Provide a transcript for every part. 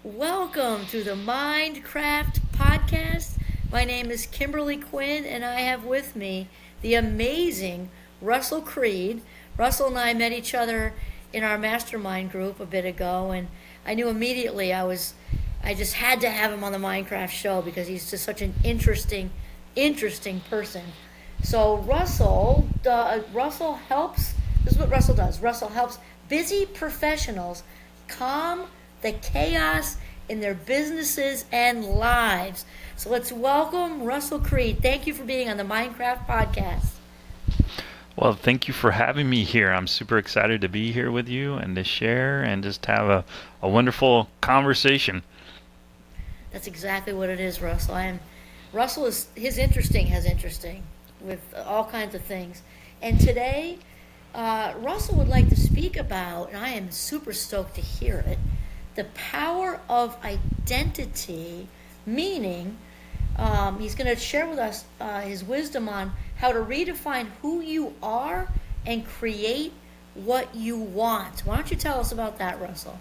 Welcome to the Mindcraft Podcast. My name is Kimberly Quinn, and I have with me the amazing Russell Creed. Russell and I met each other in our mastermind group a bit ago, and I knew immediately I just had to have him on the Minecraft show because he's just such an interesting person. So Russell helps. This is what Russell does. Russell helps busy professionals calm the chaos in their businesses and lives. So let's welcome Russell Creed. Thank you for being on the Minecraft Podcast. Well, thank you for having me here. I'm super excited to be here with you and to share and just have a wonderful conversation. That's exactly what it is, Russell. Russell is his interesting has interesting with all kinds of things. And today, Russell would like to speak about, and I am super stoked to hear it, the power of identity, meaning he's going to share with us his wisdom on how to redefine who you are and create what you want. Why don't you tell us about that, Russell?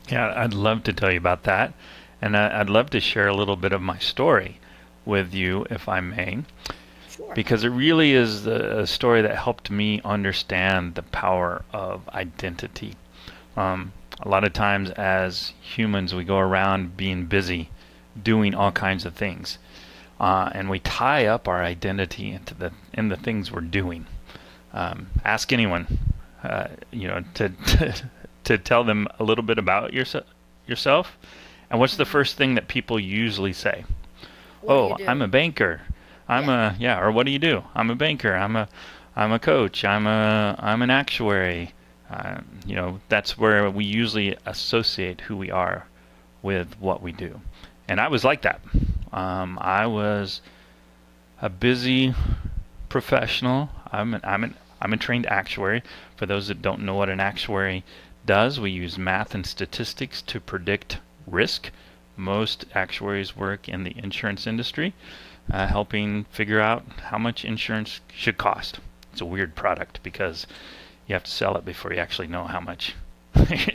Yeah, I'd love to tell you about that. And I'd love to share a little bit of my story with you, if I may, Sure. because it really is a story that helped me understand the power of identity. A lot of times as humans, we go around being busy, doing all kinds of things, and we tie up our identity in the things we're doing. Ask anyone, to tell them a little bit about yourself, and what's the first thing that people usually say? What do you Oh, do? I'm a banker. Or what do you do? I'm a banker. I'm a coach. I'm an actuary. That's where we usually associate who we are with what we do. And I was like that. I was a busy professional. I'm a trained actuary. For those that don't know what an actuary does, we use math and statistics to predict risk. Most actuaries work in the insurance industry, helping figure out how much insurance should cost. It's a weird product because you have to sell it before you actually know how much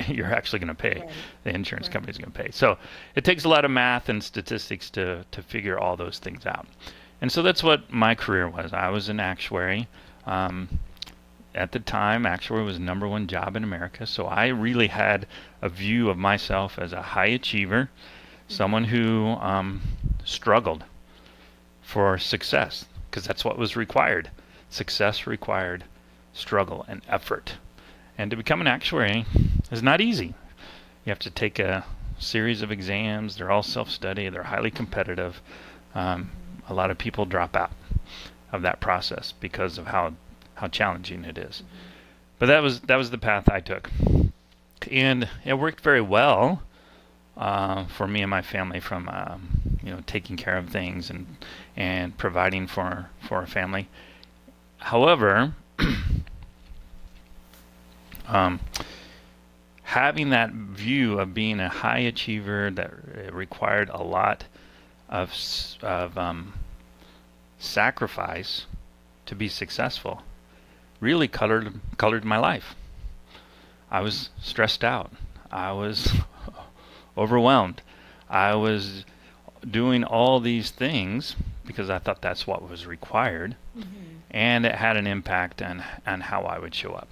you're actually going to pay. Right. The insurance Right. company's going to pay. So it takes a lot of math and statistics to figure all those things out. And so that's what my career was. I was an actuary. At the time, actuary was the number one job in America. So I really had a view of myself as a high achiever, someone who struggled for success, because that's what was required. Success required struggle and effort. And to become an actuary is not easy. You have to take a series of exams. They're all self-study. They're highly competitive. A lot of people drop out of that process because of how challenging it is. But that was the path I took, and it worked very well for me and my family. From taking care of things and providing for a family. However, having that view of being a high achiever that required a lot of sacrifice to be successful really colored my life. I was stressed out. I was overwhelmed. I was doing all these things because I thought that's what was required, and it had an impact on how I would show up.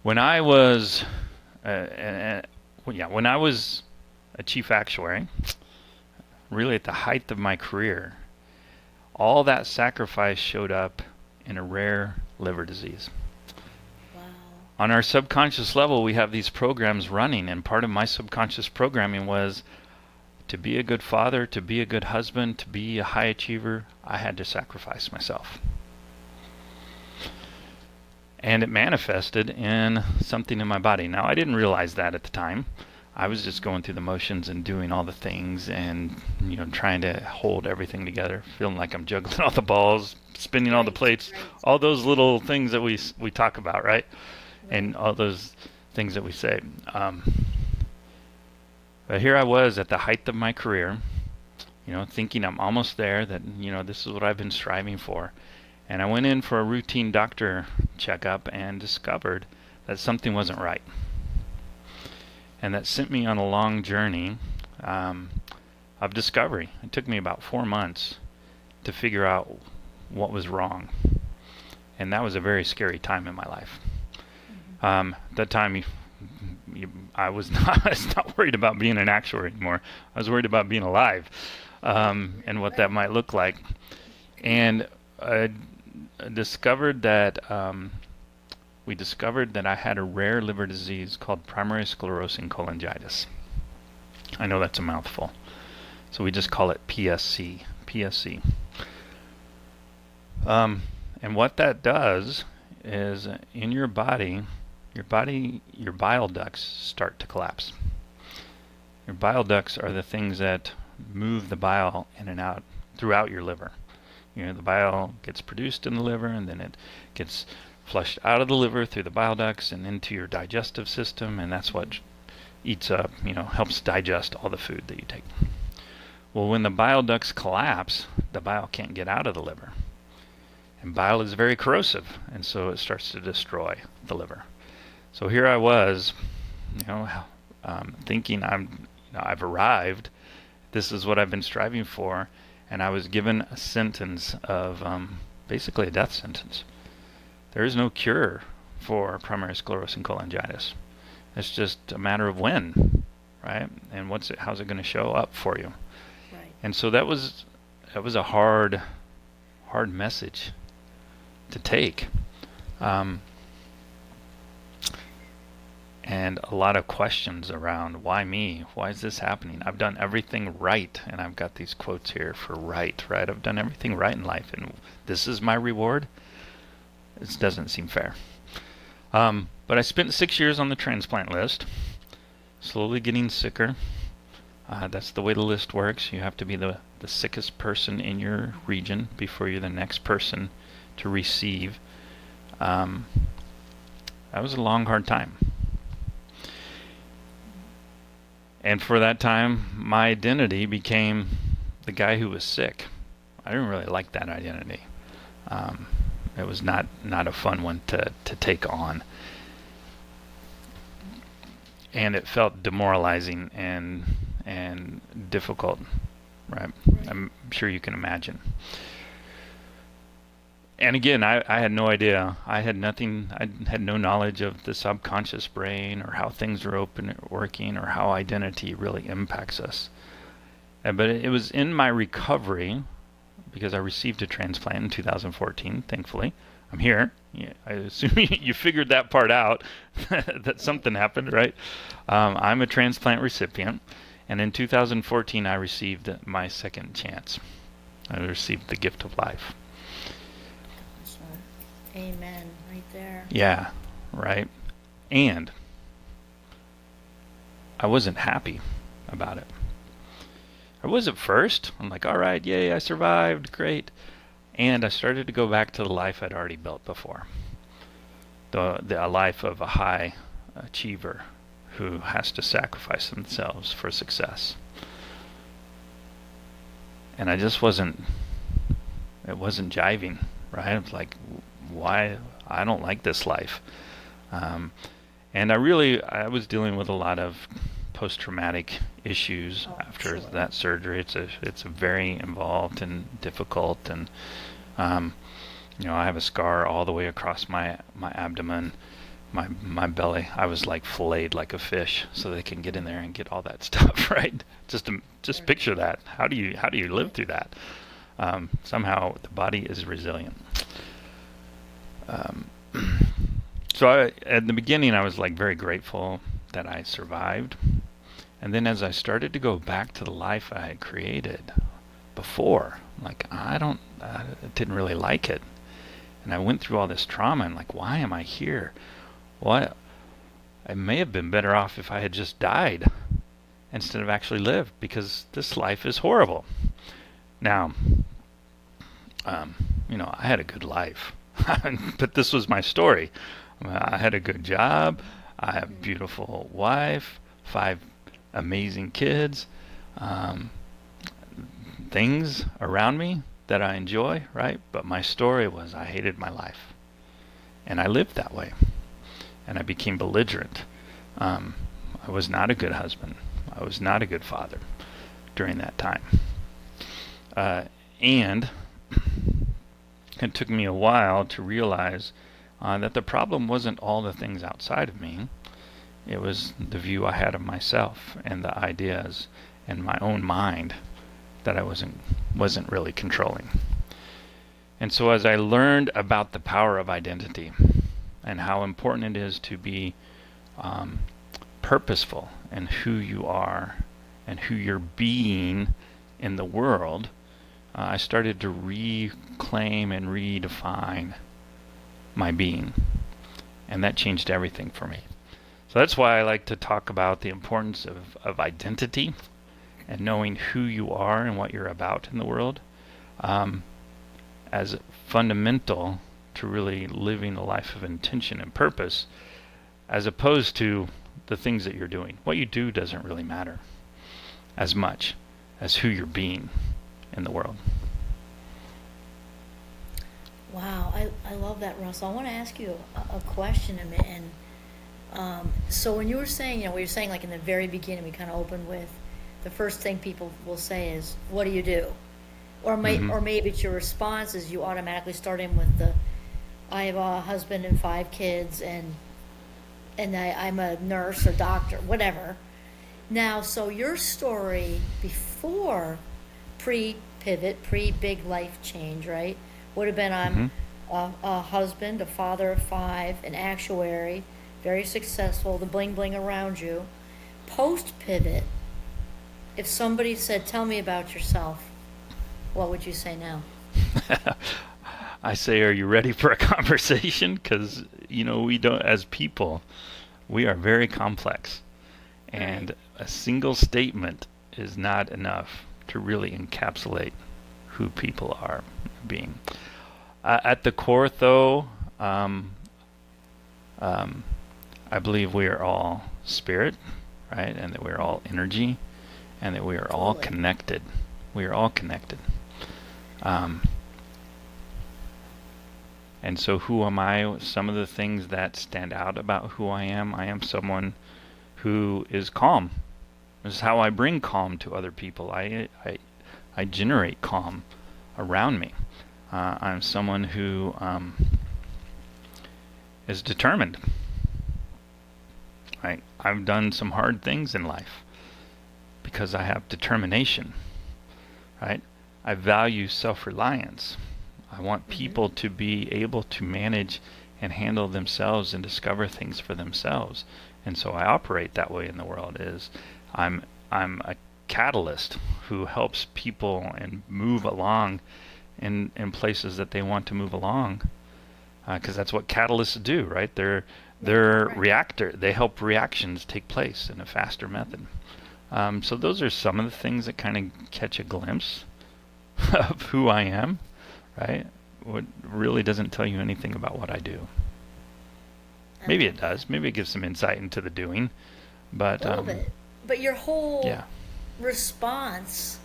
When I was when I was a chief actuary, really at the height of my career, all that sacrifice showed up in a rare liver disease. Wow. On our subconscious level, we have these programs running, and part of my subconscious programming was to be a good father, to be a good husband, to be a high achiever, I had to sacrifice myself. And it manifested in something in my body. Now, I didn't realize that at the time. I was just going through the motions and doing all the things and trying to hold everything together, feeling like I'm juggling all the balls, spinning all the plates, Right. all those little things that we talk about, right? Right. And all those things that we say. But here I was at the height of my career, thinking I'm almost there, that this is what I've been striving for. And I went in for a routine doctor checkup and discovered that something wasn't right. And that sent me on a long journey of discovery. It took me about 4 months to figure out what was wrong. And that was a very scary time in my life. That time, I was not worried about being an actuary anymore. I was worried about being alive, and what that might look like. And I discovered that we discovered that I had a rare liver disease called primary sclerosing cholangitis. I know that's a mouthful, so we just call it PSC. PSC. And what that does is in your body, your bile ducts start to collapse. Your bile ducts are the things that move the bile in and out throughout your liver. The bile gets produced in the liver, and then it gets flushed out of the liver through the bile ducts and into your digestive system, and that's what eats up, helps digest all the food that you take. Well, when the bile ducts collapse, the bile can't get out of the liver. And bile is very corrosive, and so it starts to destroy the liver. So here I was, thinking I've arrived. This is what I've been striving for, and I was given a sentence of basically a death sentence. There is no cure for primary sclerosing cholangitis. It's just a matter of when, right? And how's it going to show up for you? Right. And so that was a hard message to take, and a lot of questions around why me? Why is this happening? I've done everything right, and I've got these quotes here for right? I've done everything right in life, and this is my reward? This doesn't seem fair. But I spent 6 years on the transplant list, slowly getting sicker. That's the way the list works. You have to be the sickest person in your region before you're the next person to receive. That was a long, hard time. And for that time, my identity became the guy who was sick. I didn't really like that identity. It was not a fun one to take on. And it felt demoralizing and difficult, right? I'm sure you can imagine. And again, I had no idea. I had no knowledge of the subconscious brain or how things are working or how identity really impacts us. But it was in my recovery, because I received a transplant in 2014, thankfully. I'm here. Yeah, I assume you figured that part out, that something happened, right? I'm a transplant recipient, and in 2014 I received my second chance. I received the gift of life. Amen, right there. Yeah, right. And I wasn't happy about it. I was at first. I'm like, all right, yay, I survived, great. And I started to go back to the life I'd already built before. The life of a high achiever who has to sacrifice themselves for success. And I just it wasn't jiving, right? I was like, why? I don't like this life. And I was dealing with a lot of post-traumatic issues after that surgery. It's a very involved and difficult, and I have a scar all the way across my abdomen, my belly. I was like filleted like a fish, so they can get in there and get all that stuff, right? Just picture that. How do you live through that? Somehow the body is resilient. So at the beginning, I was like very grateful that I survived. And then as I started to go back to the life I had created before, like I didn't really like it. And I went through all this trauma and like, why am I here? Well, I may have been better off if I had just died instead of actually lived, because this life is horrible. Now, I had a good life, but this was my story. I had a good job. I have a beautiful wife, 5 amazing kids, things around me that I enjoy, right? But my story was I hated my life, and I lived that way, and I became belligerent. I I was not a good husband. I was not a good father during that time. And it took me a while to realize that the problem wasn't all the things outside of me. It was the view I had of myself and the ideas and my own mind that I wasn't really controlling. And so as I learned about the power of identity and how important it is to be purposeful in who you are and who you're being in the world, I started to reclaim and redefine my being. And that changed everything for me. So that's why I like to talk about the importance of identity and knowing who you are and what you're about in the world as fundamental to really living a life of intention and purpose, as opposed to the things that you're doing. What you do doesn't really matter as much as who you're being in the world. Wow, I love that, Russell. I want to ask you a question a minute. And so when you were saying, we were saying like in the very beginning, we kind of opened with the first thing people will say is, "What do you do?" Or maybe it's your response is you automatically start in with I have a husband and 5 kids, and I'm a nurse or doctor, whatever. Now, so your story before pre-pivot, pre-big life change, right, would have been I'm a husband, a father of 5, an actuary, very successful, the bling bling around you. Post-pivot, if somebody said, "Tell me about yourself," what would you say now? I say, are you ready for a conversation? Because, we don't, as people, we are very complex. And a single statement is not enough to really encapsulate who people are being. At the core, though, I believe we are all spirit, right? And that we're all energy, and that we are all connected. We are all connected. And so who am I? Some of the things that stand out about who I am someone who is calm. This is how I bring calm to other people. I generate calm around me. I'm someone who is determined. I've done some hard things in life because I have determination, right? I value self-reliance. I want people to be able to manage and handle themselves and discover things for themselves. And so I operate that way in the world. I'm a catalyst who helps people and move along in places that they want to move along, because that's what catalysts do, right? They're reactor. They help reactions take place in a faster method. So those are some of the things that kind of catch a glimpse of who I am, right? What really doesn't tell you anything about what I do. Maybe it does. Maybe it gives some insight into the doing, but a little bit. But your whole response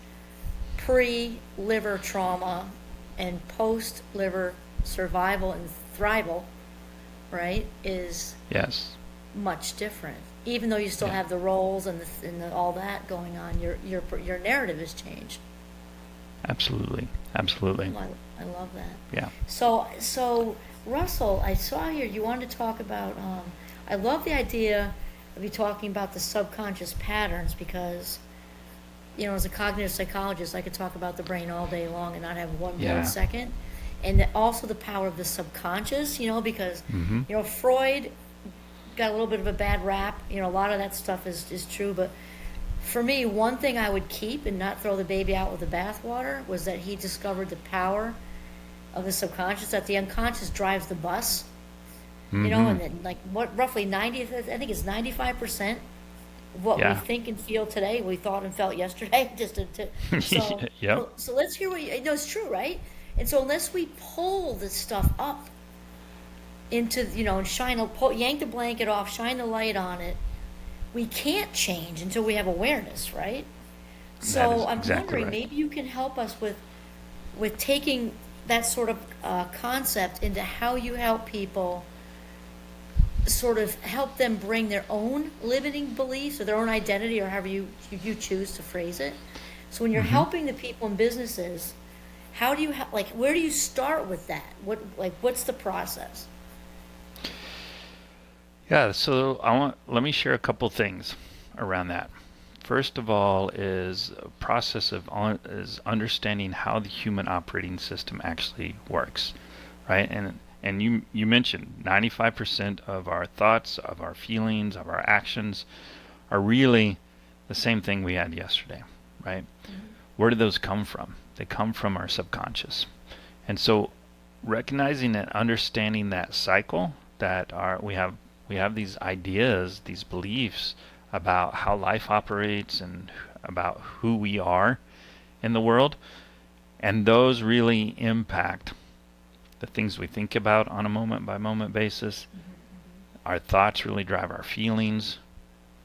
pre-liver trauma and post-liver survival and thrival, right, is much different. Even though you still have the roles and all that going on, your narrative has changed. Absolutely. I love that. Yeah. So Russell, I saw here you wanted to talk about. I love the idea of you talking about the subconscious patterns because, as a cognitive psychologist, I could talk about the brain all day long and not have one bored second. And also the power of the subconscious, because Freud got a little bit of a bad rap. A lot of that stuff is true, but for me, one thing I would keep and not throw the baby out with the bathwater was that he discovered the power of the subconscious, that the unconscious drives the bus, and then roughly 90, I think it's 95% of what we think and feel today, we thought and felt yesterday. So let's hear what it's true, right? And so unless we pull this stuff up into, and yank the blanket off, shine the light on it, we can't change until we have awareness, right? So I'm wondering, maybe you can help us with taking that sort of concept into how you help people sort of help them bring their own limiting beliefs or their own identity, or however you choose to phrase it. So when you're Hmm. helping the people in businesses, how do you like, where do you start with that? What's the process? Yeah, so let me share a couple things around that. First of all is a process is understanding how the human operating system actually works, right? And you mentioned 95% of our thoughts, of our feelings, of our actions are really the same thing we had yesterday, right? Where do those come from? They come from our subconscious. And so recognizing and understanding that cycle, that we have these ideas, these beliefs about how life operates and about who we are in the world, and those really impact the things we think about on a moment by moment basis. Our thoughts really drive our feelings,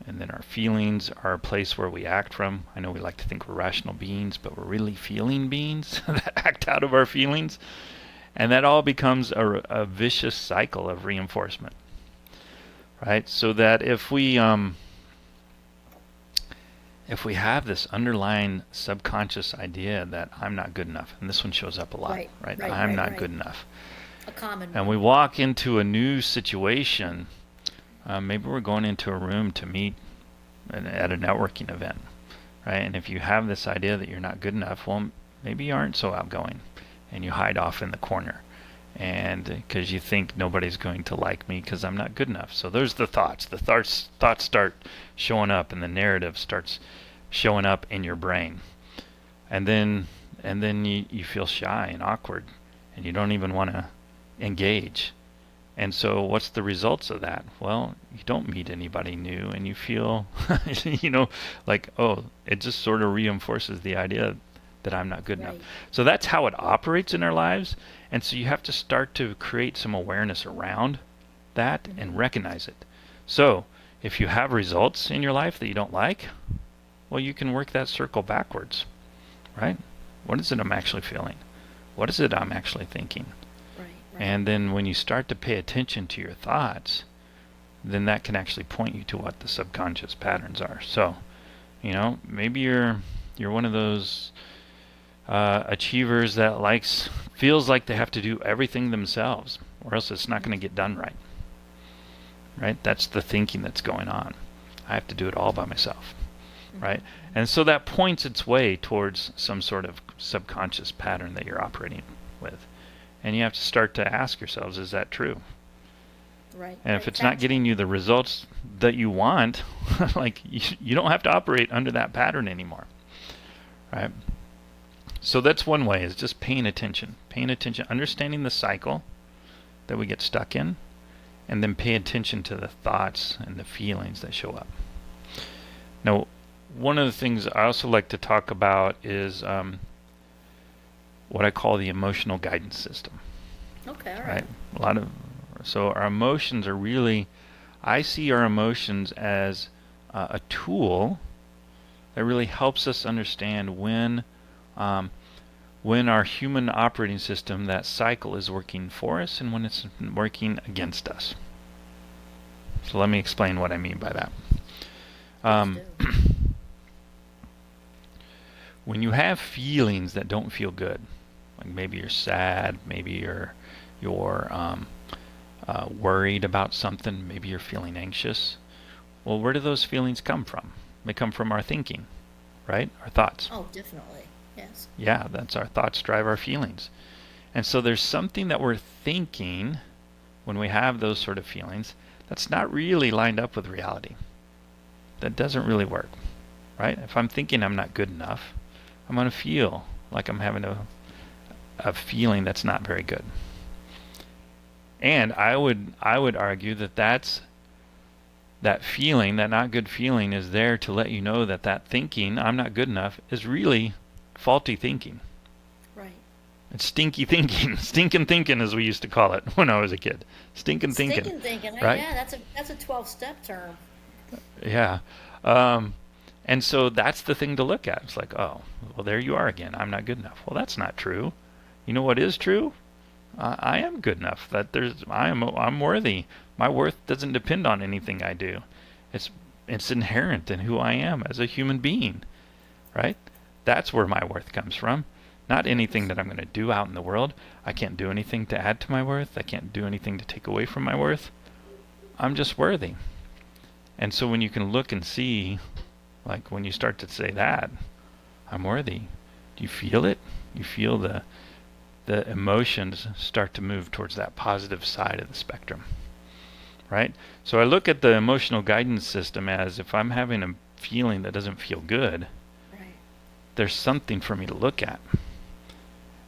and then our feelings are a place where we act from. I know we like to think we're rational beings, but we're really feeling beings that act out of our feelings. And that all becomes a vicious cycle of reinforcement, right? So that if we have this underlying subconscious idea that I'm not good enough, and this one shows up a lot, Right, right? right, I'm right, not right. good enough. A common And one. we walk into a new situation. Maybe we're going into a room to meet at a networking event, right? And if you have this idea that you're not good enough, well, maybe you aren't so outgoing, and you hide off in the corner, and because you think nobody's going to like me because I'm not good enough. So there's the thoughts. The thoughts start showing up, and the narrative starts showing up in your brain, and then you feel shy and awkward, and you don't even want to engage. And so what's the results of that? Well, you don't meet anybody new, and you feel, like, oh, it just sort of reinforces the idea that I'm not good enough. Right. So that's how it operates in our lives. And so you have to start to create some awareness around that and recognize it. So if you have results in your life that you don't like, well, you can work that circle backwards, right? What is it I'm actually feeling? What is it I'm actually thinking? Right, right. And then when you start to pay attention to your thoughts, then that can actually point you to what the subconscious patterns are. So, maybe you're one of those achievers that feels like they have to do everything themselves, or else it's not going to get done right. Right? That's the thinking that's going on. I have to do it all by myself. Right? And so that points its way towards some sort of subconscious pattern that you're operating with. And you have to start to ask yourselves, is that true? Right, And if right. it's not getting you the results that you want, like you don't have to operate under that pattern anymore. Right? So that's one way, is just paying attention, understanding the cycle that we get stuck in, and then pay attention to the thoughts and the feelings that show up. Now, one of the things I also like to talk about is what I call the emotional guidance system. Okay, all Right? right. So our emotions are really, I see our emotions as a tool that really helps us understand when our human operating system, that cycle, is working for us and when it's working against us. So let me explain what I mean by that. Please do. When you have feelings that don't feel good, like maybe you're sad, maybe you're worried about something, maybe you're feeling anxious. Well, where do those feelings come from? They come from our thinking, right? Our thoughts. Oh, definitely. Yes. Yeah, that's our thoughts drive our feelings. And so there's something that we're thinking when we have those sort of feelings that's not really lined up with reality. That doesn't really work, right? If I'm thinking I'm not good enough, I'm going to feel like I'm having a feeling that's not very good. And I would argue that feeling, that not good feeling, is there to let you know that thinking, I'm not good enough, is really faulty thinking. Right. It's stinky thinking. Stinking thinking, as we used to call it when I was a kid. Stinking thinking. Stinking thinking. Right? Yeah, that's a 12-step term. Yeah. And so that's the thing to look at. It's like, oh, well, there you are again. I'm not good enough. Well, that's not true. You know what is true? I am good enough. I'm worthy. My worth doesn't depend on anything I do. It's it's inherent in who I am as a human being, right? That's where my worth comes from. Not anything that I'm going to do out in the world. I can't do anything to add to my worth. I can't do anything to take away from my worth. I'm just worthy. And so when you can look and see, like when you start to say that, I'm worthy, do you feel it? You feel the emotions start to move towards that positive side of the spectrum, right? So I look at the emotional guidance system as if I'm having a feeling that doesn't feel good, Right. there's something for me to look at.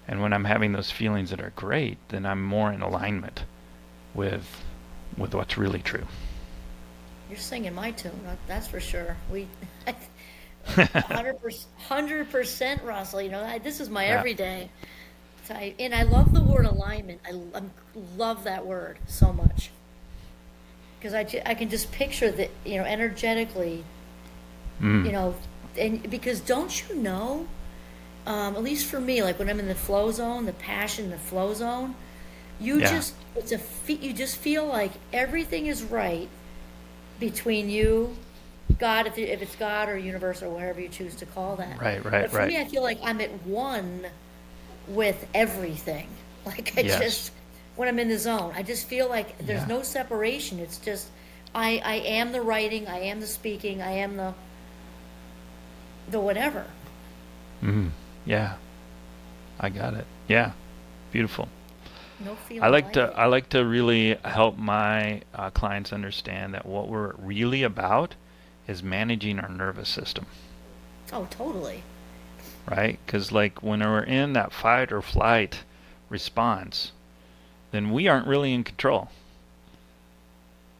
And when I'm having those feelings that are great, then I'm more in alignment with what's really true. You're singing my tune, that's for sure. 100%, Russell. This is my Yeah. everyday. And I love the word alignment. I love that word so much because I can just picture that, energetically, Mm. and because don't you know, at least for me, like when I'm in the flow zone, the passion, the flow zone, Yeah. you just feel like everything is right between you, God, if it's God or universe or whatever you choose to call that. Right, But right, for right. me, I feel like I'm at one with everything. Like Yes. when I'm in the zone, I just feel like there's Yeah. no separation. It's just, I am the writing, I am the speaking, I am the whatever. Mm. Yeah. I got it. Yeah. Beautiful. No I feeling like like to it. I like to really help my clients understand that what we're really about is managing our nervous system, Oh, totally. right? Because like when we're in that fight or flight response, then we aren't really in control.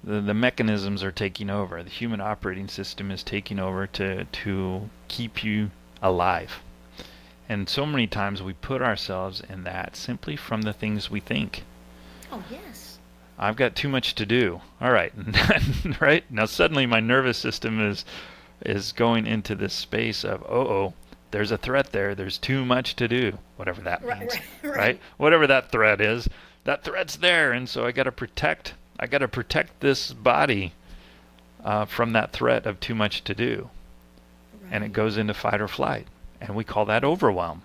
The mechanisms are taking over. The human operating system is taking over to keep you alive. And so many times we put ourselves in that simply from the things we think. Oh, yes. I've got too much to do. All right. Right? Now suddenly my nervous system is going into this space of, oh, there's a threat there. There's too much to do, whatever that Right, means, right, right? right. Whatever that threat is, that threat's there, and so I got to protect this body from that threat of too much to do, and it Right. goes into fight or flight, and we call that overwhelm.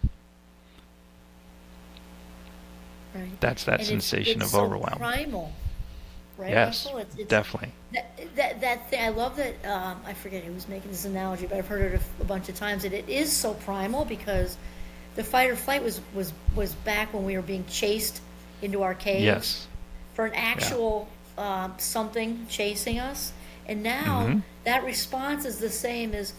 Right. That's that And sensation it's of so overwhelm. primal, right, Yes, Russell? It's definitely. that thing. I love that. I forget who was making this analogy, but I've heard it a bunch of times. That it is so primal because the fight or flight was back when we were being chased into our caves Yes. for an Yeah. actual something chasing us, and now Mm-hmm. that response is the same as,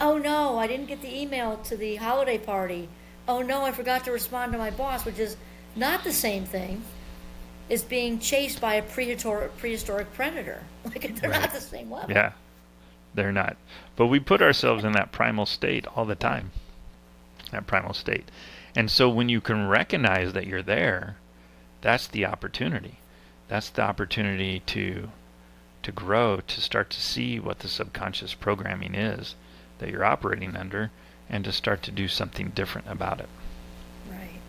"Oh no, I didn't get the email to the holiday party. Oh no, I forgot to respond to my boss," which is not the same thing as being chased by a prehistoric predator. Like they're Right. not the same level. Yeah, they're not. But we put ourselves in that primal state all the time. That primal state. And so when you can recognize that you're there, that's the opportunity. That's the opportunity to grow, to start to see what the subconscious programming is that you're operating under, and to start to do something different about it. Right.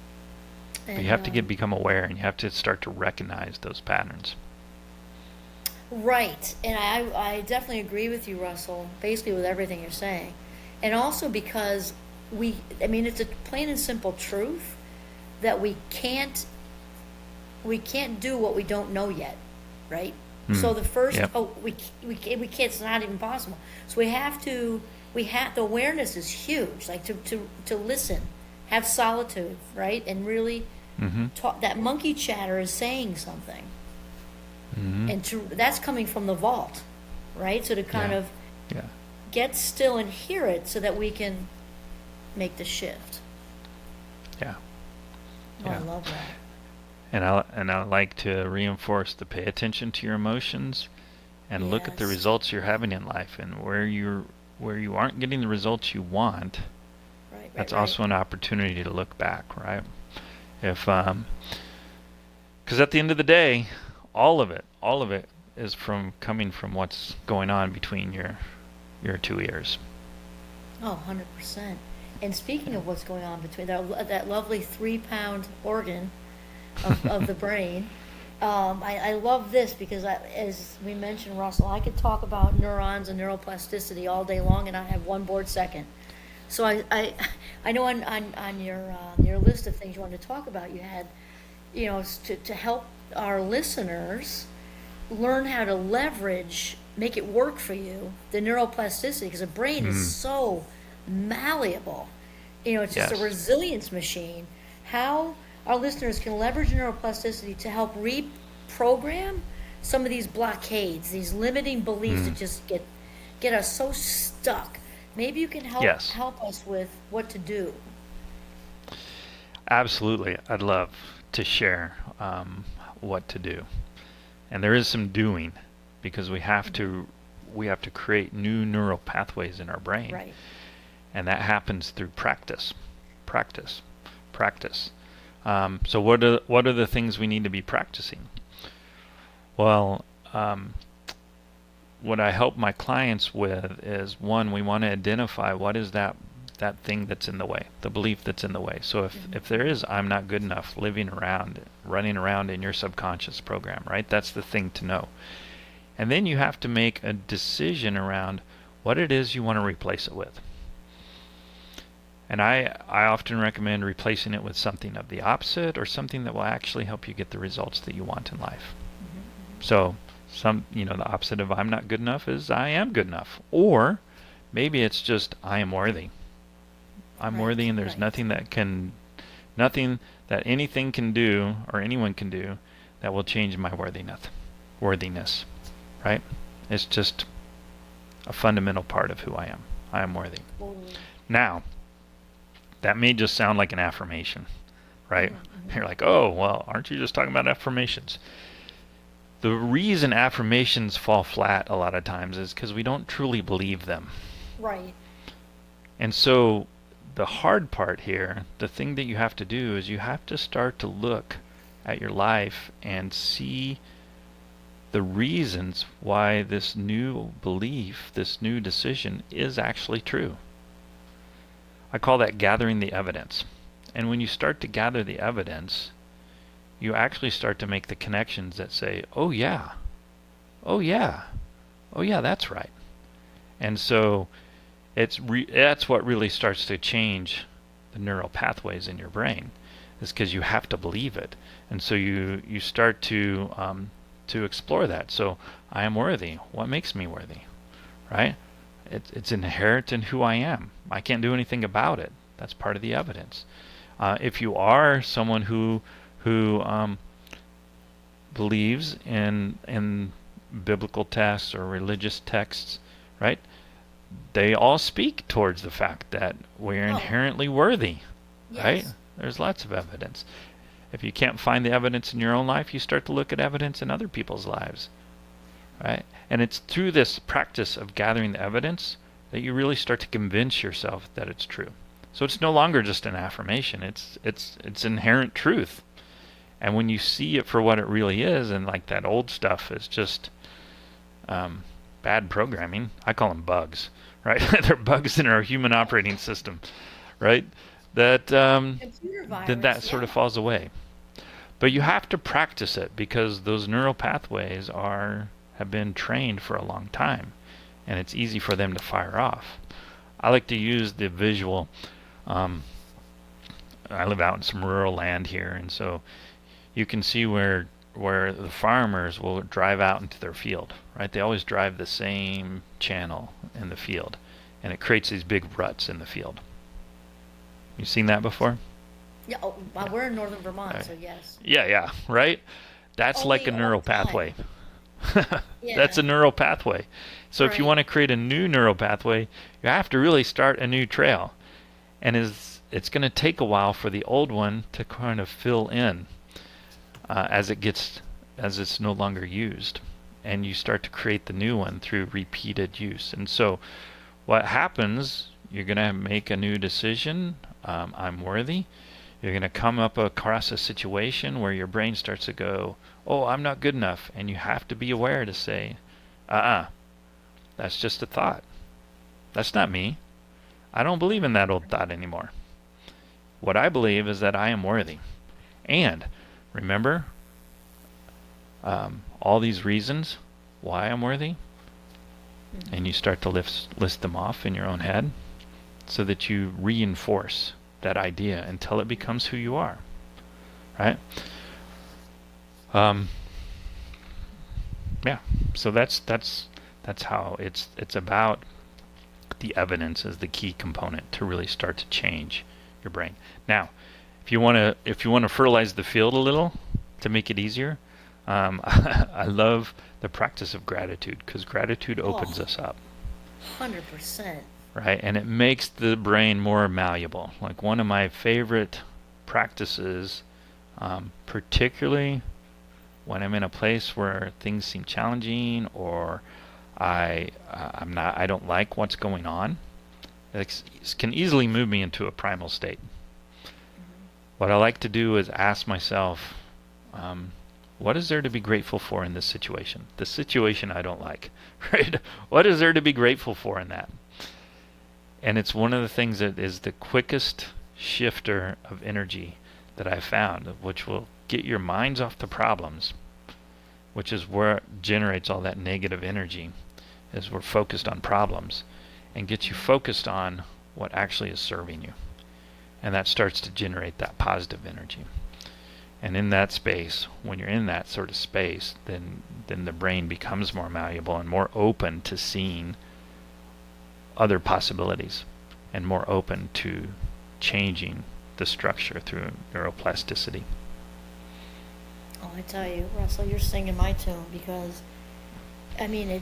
But you And have to become aware, and you have to start to recognize those patterns. right. And I definitely agree with you, Russell, basically with everything you're saying. And also because I mean, it's a plain and simple truth that we can't do what we don't know yet, right? So the first, Yep. we can't, it's not even possible. So the awareness is huge, like to listen, have solitude, right? And really Mm-hmm. talk, that monkey chatter is saying something. Mm-hmm. And that's coming from the vault, right? So to kind Yeah. of Yeah. get still and hear it so that we can make the shift. Yeah. Oh, I Yeah. love that. And I like to reinforce to pay attention to your emotions and look at the Yes. results you're having in life, and where you aren't getting the results you want, Right, that's right. also an opportunity to look back, right? If because at the end of the day, all of it is from coming from what's going on between your two ears. Oh, 100%. And speaking of what's going on between that lovely 3-pound organ of the brain, I love this because, as we mentioned, Russell, I could talk about neurons and neuroplasticity all day long, and I have one board second. So I know on your list of things you wanted to talk about, you had, to help our listeners learn how to leverage, make it work for you, the neuroplasticity, because the brain is so malleable. It's just a Yes. resilience machine. How our listeners can leverage neuroplasticity to help reprogram some of these blockades, these limiting beliefs that just get us so stuck. Maybe you can Yes. help us with what to do. Absolutely. I'd love to share what to do. And there is some doing because we have to create new neural pathways in our brain. Right. And that happens through practice. Practice. Practice. So what are the things we need to be practicing? Well, what I help my clients with is, one, we want to identify what is that thing that's in the way, the belief that's in the way. So if there is, I'm not good enough, running around in your subconscious program, right? That's the thing to know. And then you have to make a decision around what it is you want to replace it with. And I often recommend replacing it with something of the opposite or something that will actually help you get the results that you want in life. So the opposite of I'm not good enough is I am good enough. Or maybe it's just I am worthy. I'm worthy, and there's nothing that anything can do or anyone can do that will change my worthiness, right? It's just a fundamental part of who I am. I am worthy. Now, that may just sound like an affirmation, right? You're like, oh, well, aren't you just talking about affirmations? The reason affirmations fall flat a lot of times is because we don't truly believe them. Right. And so the hard part here, the thing that you have to do is you have to start to look at your life and see the reasons why this new belief, this new decision is actually true. I call that gathering the evidence. And when you start to gather the evidence, you actually start to make the connections that say, oh yeah, oh yeah, oh yeah, that's right. And so that's what really starts to change the neural pathways in your brain, is because you have to believe it. And so you start to explore that. So I am worthy. What makes me worthy, right? It's inherent in who I am. I can't do anything about it. That's part of the evidence. If you are someone who believes in biblical texts or religious texts, right? They all speak towards the fact that we're inherently worthy, right? There's lots of evidence. If you can't find the evidence in your own life, you start to look at evidence in other people's lives, right? And it's through this practice of gathering the evidence that you really start to convince yourself that it's true. So it's no longer just an affirmation. It's inherent truth. And when you see it for what it really is, and like that old stuff is just bad programming, I call them bugs, right? They're bugs in our human operating system, right? That that sort of falls away. But you have to practice it because those neural pathways have been trained for a long time, and it's easy for them to fire off. I like to use the visual. I live out in some rural land here, and so you can see where the farmers will drive out into their field, right? They always drive the same channel in the field, and it creates these big ruts in the field. You seen that before? Yeah, well, we're in northern Vermont, so yes. Yeah, right? That's Only like a neural pathway. Yeah. That's a neural pathway. So if you want to create a new neural pathway, you have to really start a new trail. And it's going to take a while for the old one to kind of fill in as it's no longer used. And you start to create the new one through repeated use. And so what happens, you're going to make a new decision. I'm worthy. You're going to come up across a situation where your brain starts to go, oh, I'm not good enough. And you have to be aware to say, that's just a thought. That's not me. I don't believe in that old thought anymore. What I believe is that I am worthy. And remember, all these reasons why I'm worthy, and you start to list them off in your own head so that you reinforce that idea until it becomes who you are, right? Yeah, so that's how it's about. The evidence is the key component to really start to change your brain. Now, if you want to fertilize the field a little to make it easier, I love the practice of gratitude, because gratitude opens us up. 100%. Right, and it makes the brain more malleable. Like, one of my favorite practices, particularly when I'm in a place where things seem challenging, or I don't like what's going on, it can easily move me into a primal state. What I like to do is ask myself, what is there to be grateful for in this situation? The situation I don't like, right? What is there to be grateful for in that? And it's one of the things that is the quickest shifter of energy that I've found, which will get your minds off the problems, which is where it generates all that negative energy, is we're focused on problems, and gets you focused on what actually is serving you. And that starts to generate that positive energy. And in that space, when you're in that sort of space, then the brain becomes more malleable and more open to seeing other possibilities, and more open to changing the structure through neuroplasticity. Oh, I tell you, Russell, you're singing my tune, because I mean,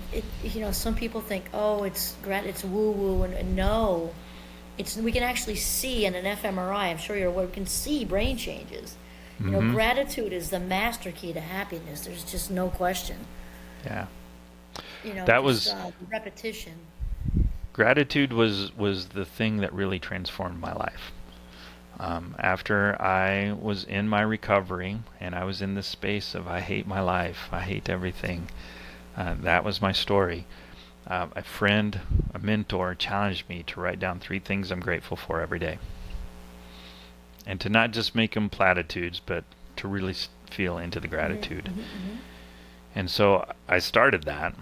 some people think, oh, it's woo woo, and no, we can actually see in an fMRI. I'm sure you're aware. We can see brain changes. Gratitude is the master key to happiness. There's just no question. Yeah. That was repetition. Gratitude was the thing that really transformed my life. After I was in my recovery, and I was in this space of, I hate my life, I hate everything, that was my story. A friend, a mentor, challenged me to write down 3 things I'm grateful for every day. And to not just make them platitudes, but to really feel into the gratitude. And so I started that.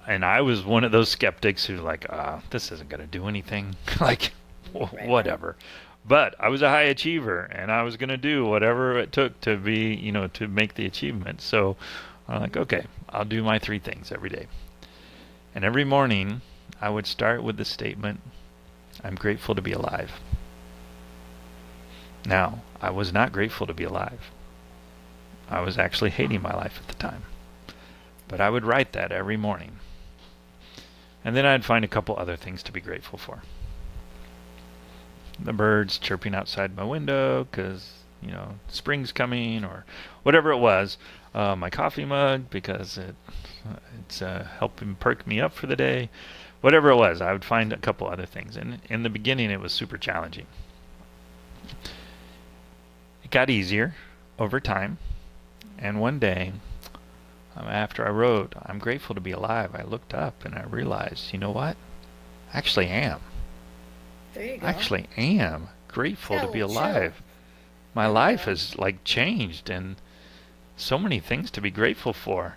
And I was one of those skeptics who's like, this isn't going to do anything. Like, whatever. But I was a high achiever, and I was going to do whatever it took to be, to make the achievement. So I'm like, okay, I'll do my 3 things every day. And every morning I would start with the statement, I'm grateful to be alive. Now, I was not grateful to be alive. I was actually hating my life at the time. But I would write that every morning. And then I'd find a couple other things to be grateful for. The birds chirping outside my window because, spring's coming, or whatever it was. My coffee mug because it's helping perk me up for the day. Whatever it was, I would find a couple other things. And in the beginning, it was super challenging. It got easier over time. And one day, after I wrote, I'm grateful to be alive, I looked up and I realized, you know what? I actually am. There you go. I actually am grateful to be alive. My life has changed, and so many things to be grateful for.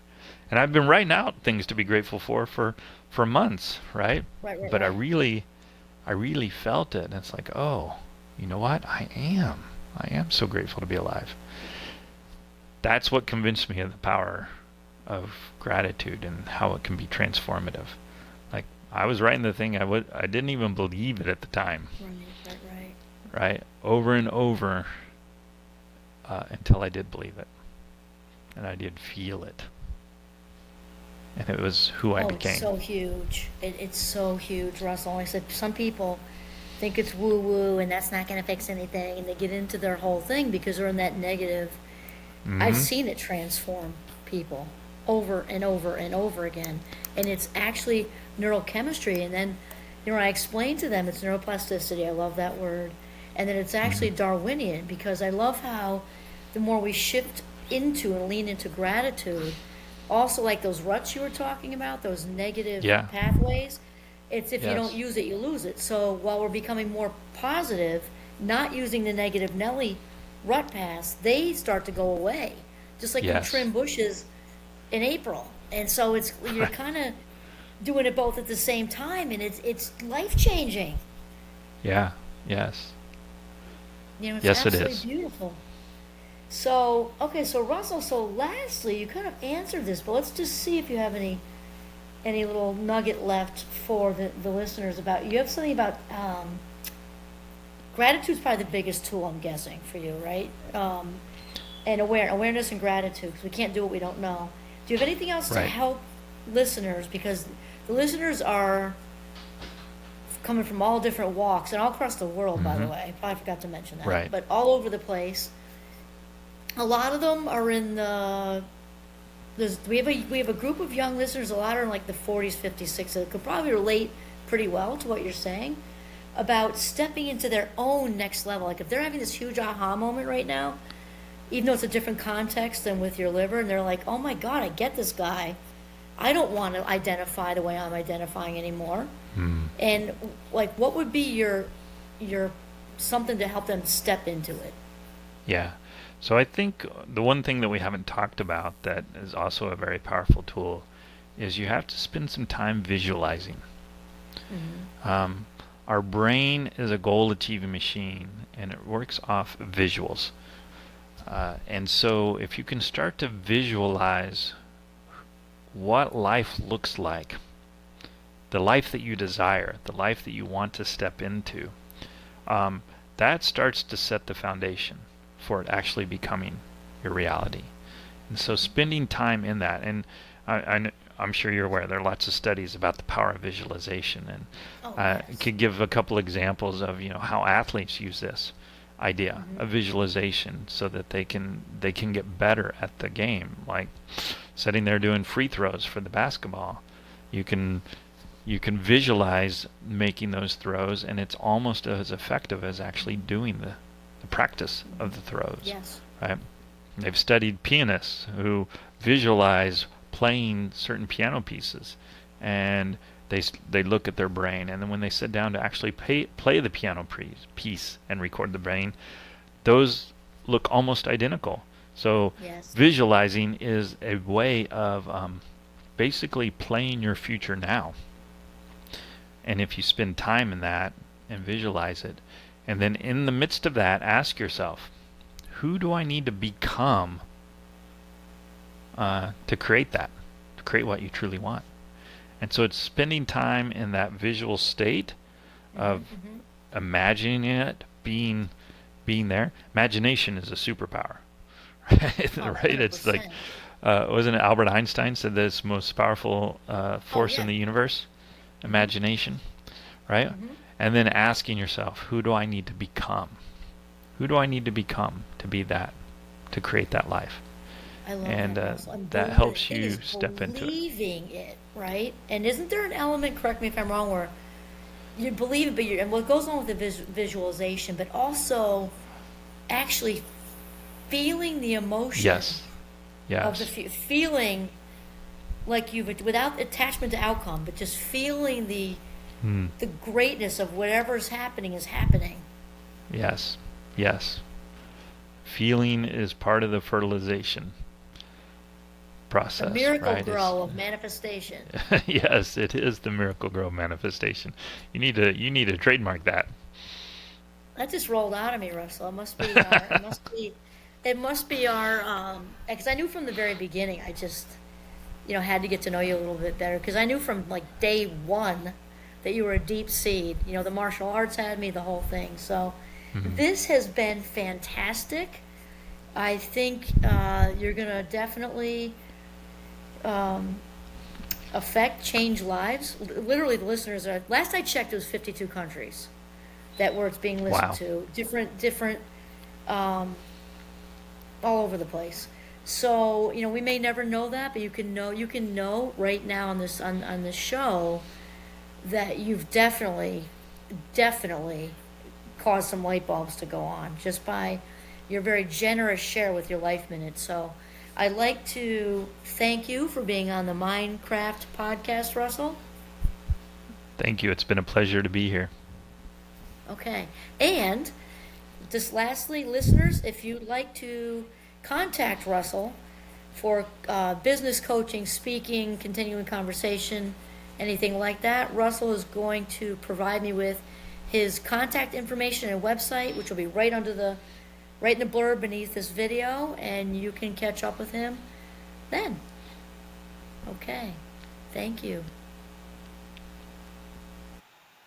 And I've been writing out things to be grateful for months, right? But I really felt it, and it's like, oh, you know what? I am so grateful to be alive. That's what convinced me of the power of gratitude and how it can be transformative. Like, I was writing the thing, I didn't even believe it at the time. Right? Over and over until I did believe it. And I did feel it. And it was who I became. It's so huge. It's so huge, Russell. Like I said, some people think it's woo-woo and that's not going to fix anything, and they get into their whole thing because they're in that negative. I've seen it transform people over and over and over again. And it's actually neurochemistry. And then, I explain to them it's neuroplasticity. I love that word. And then it's actually Darwinian, because I love how the more we shift into and lean into gratitude, also like those ruts you were talking about, those negative pathways, it's if you don't use it, you lose it. So while we're becoming more positive, not using the negative Nelly rut paths, they start to go away. Just like we trim bushes in April, and so you're kind of doing it both at the same time, and it's life changing. Yeah. Yes. It's Yes, it absolutely is. beautiful. So, okay, so Russell, so lastly, you kind of answered this, but let's just see if you have any little nugget left for the listeners about, you have something about, gratitude's probably the biggest tool, I'm guessing, for you, right? And awareness and gratitude, 'cause we can't do what we don't know. Do you have anything else to Right. help listeners? Because the listeners are coming from all different walks and all across the world, by the way. I probably forgot to mention that. Right. But all over the place. A lot of them are in we have a group of young listeners. A lot are in like the 40s, 50s, 60s that could probably relate pretty well to what you're saying about stepping into their own next level. Like if they're having this huge aha moment right now, even though it's a different context than with your liver, and they're like, oh my God, I get this guy. I don't want to identify the way I'm identifying anymore. And like, what would be your something to help them step into it? Yeah. So I think the one thing that we haven't talked about that is also a very powerful tool is you have to spend some time visualizing. Our brain is a goal-achieving machine, and it works off visuals. And so if you can start to visualize what life looks like, the life that you desire, the life that you want to step into, that starts to set the foundation for it actually becoming your reality. And so spending time in that, and I'm sure you're aware there are lots of studies about the power of visualization, and Oh, I yes. could give a couple examples of how athletes use this idea of visualization so that they can get better at the game. Like sitting there doing free throws for the basketball, you can visualize making those throws, and it's almost as effective as actually doing the practice of the throws. Yes. Right? They've studied pianists who visualize playing certain piano pieces, and they look at their brain, and then when they sit down to actually play the piano piece and record the brain, those look almost identical. So Yes. visualizing is a way of basically playing your future now. And if you spend time in that and visualize it, and then in the midst of that, ask yourself, who do I need to become to create that, to create what you truly want? And so it's spending time in that visual state of imagining it, being there. Imagination is a superpower, right? Oh, Right? It's like, 100%. wasn't it Albert Einstein said that it's the most powerful force in yeah. the universe? Imagination, right? And then asking yourself, who do I need to become? Who do I need to become to be that, to create that life? I love And that, Russell. And that the helps thing you is step into it. believing it, right? And isn't there an element, correct me if I'm wrong, where you believe it, but and what goes on with the visualization, but also actually feeling the emotion Yes. of the Yes. feeling like without attachment to outcome, but just feeling the greatness of whatever's happening is happening. Yes. Yes. Feeling is part of the fertilization The process, miracle right? grow of manifestation. Yes, it is the Miracle Grow manifestation. You need to trademark that. That just rolled out of me, Russell. It must be our, because I knew from the very beginning, I just, had to get to know you a little bit better. Because I knew from like day one that you were a deep seed. The martial arts had me, the whole thing. So this has been fantastic. I think you're going to definitely change lives. Literally, the listeners are, last I checked, it was 52 countries that where it's being listened Wow. to. Different, all over the place. So, we may never know that, but you can know right now on this show that you've definitely caused some light bulbs to go on just by your very generous share with your life minute. So I'd like to thank you for being on the Minecraft podcast, Russell. Thank you. It's been a pleasure to be here. Okay. And just lastly, listeners, if you'd like to contact Russell, for business coaching, speaking, continuing conversation, anything like that, Russell is going to provide me with his contact information and website, which will be right in the blurb beneath this video, and you can catch up with him then. Okay, thank you.